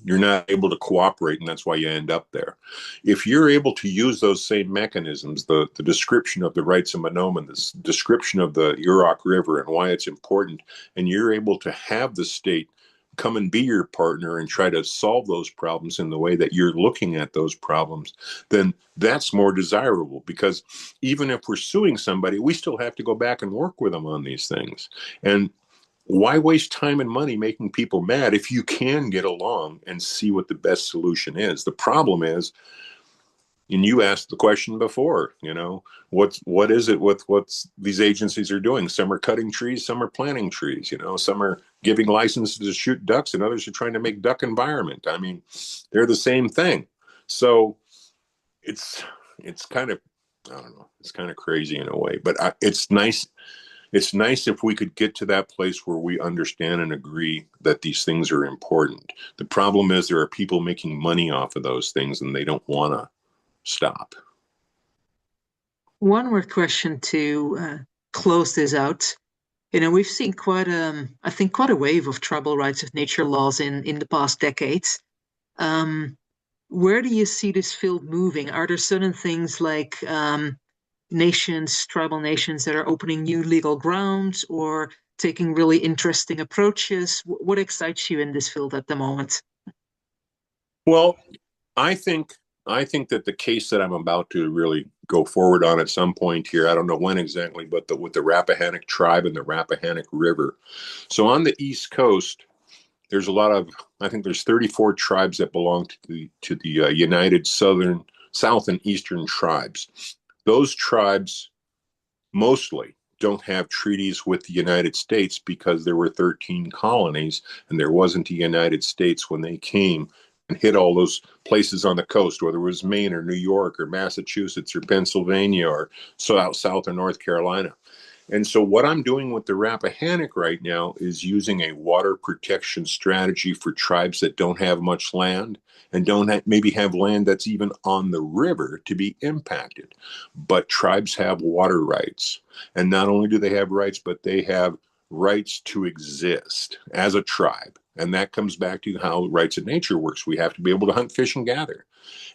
not able to cooperate, and that's why you end up there. If you're able to use those same mechanisms, the description of the rights of Monoman, the description of the Yurok River and why it's important, and you're able to have the state come and be your partner and try to solve those problems in the way that you're looking at those problems, then that's more desirable, because even if we're suing somebody, we still have to go back and work with them on these things. And why waste time and money making people mad if you can get along and see what the best solution is? The problem is, and you asked the question before, what is it with what's these agencies are doing? Some are cutting trees, some are planting trees, some are giving licenses to shoot ducks, and others are trying to make duck environment. I mean, they're the same thing. So it's kind of, I don't know, it's kind of crazy in a way, but it's nice. It's nice if we could get to that place where we understand and agree that these things are important. The problem is there are people making money off of those things, and they don't want to stop. One more question to close this out. We've seen quite a wave of tribal rights of nature laws in the past decades. Where do you see this field moving? Are there certain things like tribal nations that are opening new legal grounds or taking really interesting approaches? What excites you in this field at the moment? Well, I think that the case that I'm about to really go forward on at some point here, I don't know when exactly, but with the Rappahannock tribe and the Rappahannock River. So on the East Coast, there's I think there's 34 tribes that belong to the United Southern South and Eastern tribes. Those tribes mostly don't have treaties with the United States because there were 13 colonies and there wasn't a United States when they came and hit all those places on the coast, whether it was Maine or New York or Massachusetts or Pennsylvania or South or North Carolina. And so what I'm doing with the Rappahannock right now is using a water protection strategy for tribes that don't have much land and don't maybe have land that's even on the river to be impacted. But tribes have water rights. And not only do they have rights, but they have rights to exist as a tribe. And that comes back to how rights in nature works. We have to be able to hunt, fish, and gather.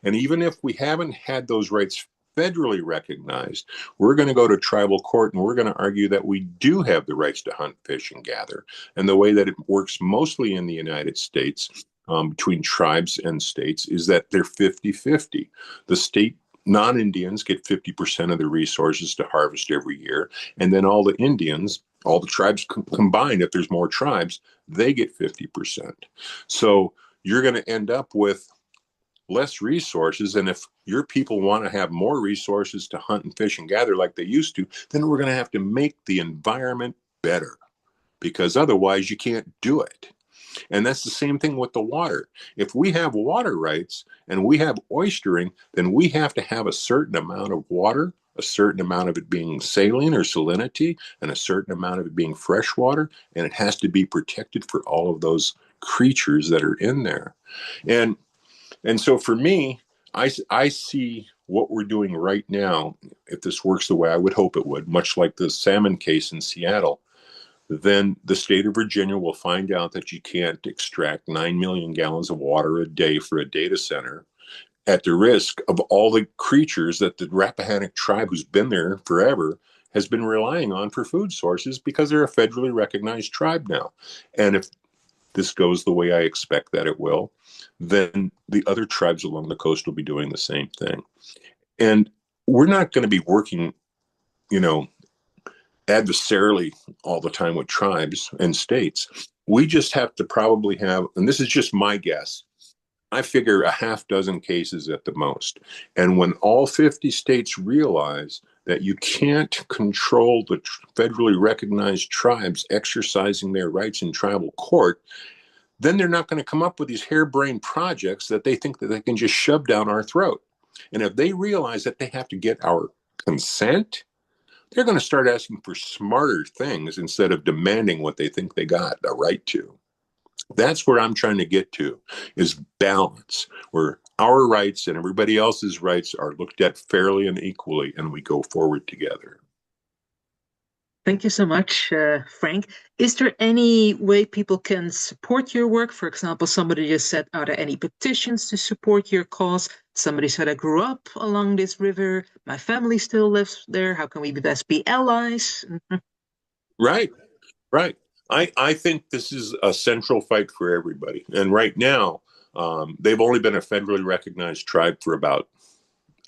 And even if we haven't had those rights federally recognized, we're going to go to tribal court and we're going to argue that we do have the rights to hunt, fish, and gather. And the way that it works mostly in the United States between tribes and states is that they're 50-50. The state non-Indians get 50% of the resources to harvest every year. And then all the Indians, all the tribes combined, if there's more tribes, they get 50%. So you're going to end up with less resources. And if your people want to have more resources to hunt and fish and gather like they used to, then we're going to have to make the environment better because otherwise you can't do it. And that's the same thing with the water. If we have water rights and we have oystering, then we have to have a certain amount of water, a certain amount of it being saline or salinity, and a certain amount of it being fresh water. And it has to be protected for all of those creatures that are in there. And so for me, I see what we're doing right now, if this works the way I would hope it would, much like the salmon case in Seattle, then the state of Virginia will find out that you can't extract 9 million gallons of water a day for a data center at the risk of all the creatures that the Rappahannock tribe, who's been there forever, has been relying on for food sources because they're a federally recognized tribe now. And if this goes the way I expect that it will, then the other tribes along the coast will be doing the same thing. And we're not going to be working, adversarially all the time with tribes and states. We just have to probably have, and this is just my guess, I figure a half dozen cases at the most. And when all 50 states realize that you can't control the federally recognized tribes exercising their rights in tribal court, then they're not going to come up with these harebrained projects that they think that they can just shove down our throat. And if they realize that they have to get our consent, they're going to start asking for smarter things instead of demanding what they think they got a right to. That's where I'm trying to get to, is balance, where our rights and everybody else's rights are looked at fairly and equally, and we go forward together. Thank you so much, Frank. Is there any way people can support your work? For example, somebody just said, are there any petitions to support your cause? Somebody said, I grew up along this river. My family still lives there. How can we best be allies? Right. I think this is a central fight for everybody. And right now, they've only been a federally recognized tribe for about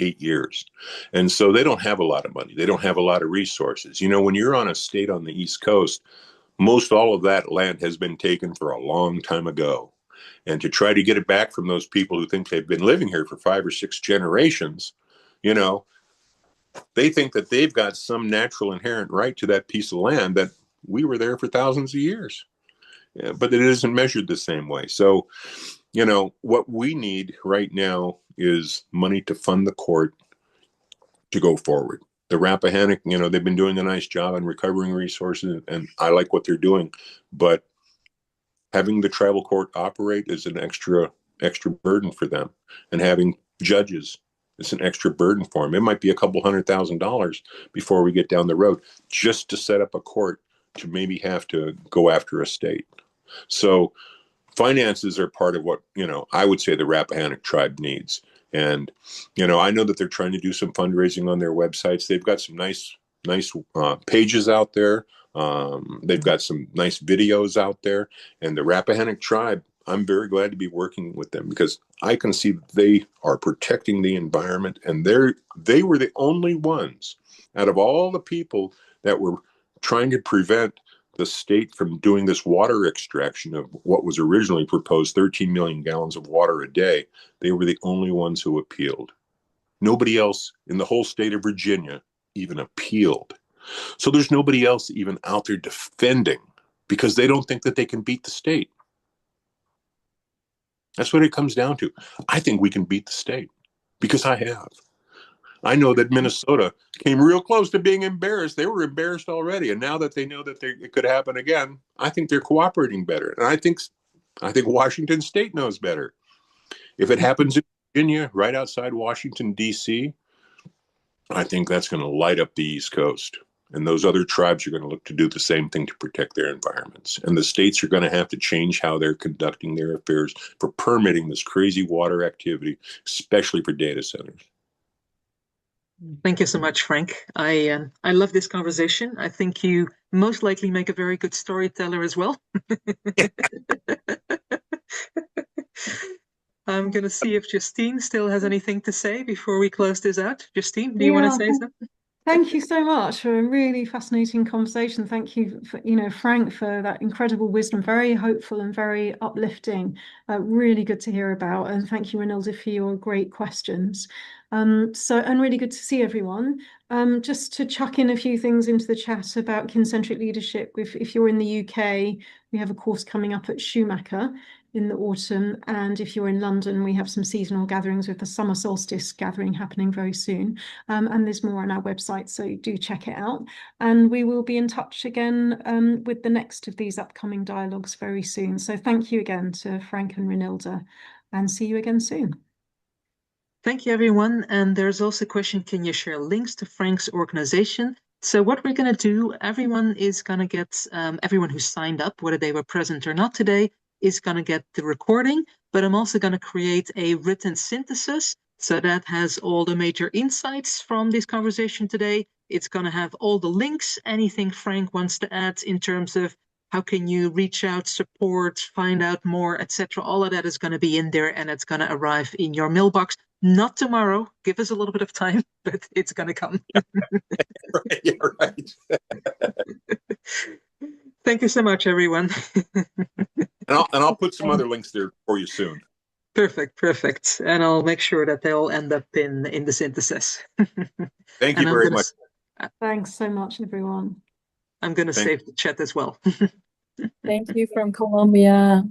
8 years. And so they don't have a lot of money. They don't have a lot of resources. When you're on a state on the East Coast, most all of that land has been taken for a long time ago. And to try to get it back from those people who think they've been living here for 5 or 6 generations, they think that they've got some natural inherent right to that piece of land that we were there for thousands of years. Yeah, but it isn't measured the same way. So, what we need right now is money to fund the court to go forward. The Rappahannock, they've been doing a nice job on recovering resources, and I like what they're doing. But having the tribal court operate is an extra burden for them, and having judges is an extra burden for them. It might be a couple $100,000 before we get down the road just to set up a court to maybe have to go after a state. So finances are part of what, I would say the Rappahannock tribe needs. And, I know that they're trying to do some fundraising on their websites. They've got some nice pages out there. They've got some nice videos out there. And the Rappahannock tribe, I'm very glad to be working with them because I can see they are protecting the environment. And they were the only ones out of all the people that were trying to prevent the state from doing this water extraction of what was originally proposed, 13 million gallons of water a day. They were the only ones who appealed. Nobody else in the whole state of Virginia even appealed. So there's nobody else even out there defending because they don't think that they can beat the state. That's what it comes down to. I think we can beat the state because I have. I know that Minnesota came real close to being embarrassed. They were embarrassed already, and now that they know that it could happen again, I think they're cooperating better. And I think Washington State knows better. If it happens in Virginia, right outside Washington, D.C., I think that's going to light up the East Coast. And those other tribes are going to look to do the same thing to protect their environments. And the states are going to have to change how they're conducting their affairs for permitting this crazy water activity, especially for data centers. Thank you so much, Frank. I love this conversation. I think you most likely make a very good storyteller as well. I'm going to see if Justine still has anything to say before we close this out. Justine, do you want to say something? Thank you so much for a really fascinating conversation. Thank you for, Frank, for that incredible wisdom, very hopeful and very uplifting. Really good to hear about. And thank you, Renilda, for your great questions. And really good to see everyone. Just to chuck in a few things into the chat about kin-centric leadership. If you're in the UK, we have a course coming up at Schumacher in the autumn. And if you're in London, we have some seasonal gatherings with the summer solstice gathering happening very soon. And there's more on our website, so do check it out. And we will be in touch again with the next of these upcoming dialogues very soon. So thank you again to Frank and Renilda, and see you again soon. Thank you, everyone. And there's also a question, can you share links to Frank's organization? So what we're going to do, everyone is going to get, everyone who signed up, whether they were present or not today, is going to get the recording, but I'm also going to create a written synthesis. So that has all the major insights from this conversation today. It's going to have all the links, anything Frank wants to add in terms of how can you reach out, support, find out more, etc. All of that is going to be in there, and it's going to arrive in your mailbox. Not tomorrow. Give us a little bit of time, but it's going to come. Right, yeah, right. Thank you so much, everyone. And I'll put some other links there for you soon. Perfect. And I'll make sure that they all end up in the synthesis. Thank you very much. Thanks so much, everyone. I'm going to save the chat as well. Thank you from Colombia.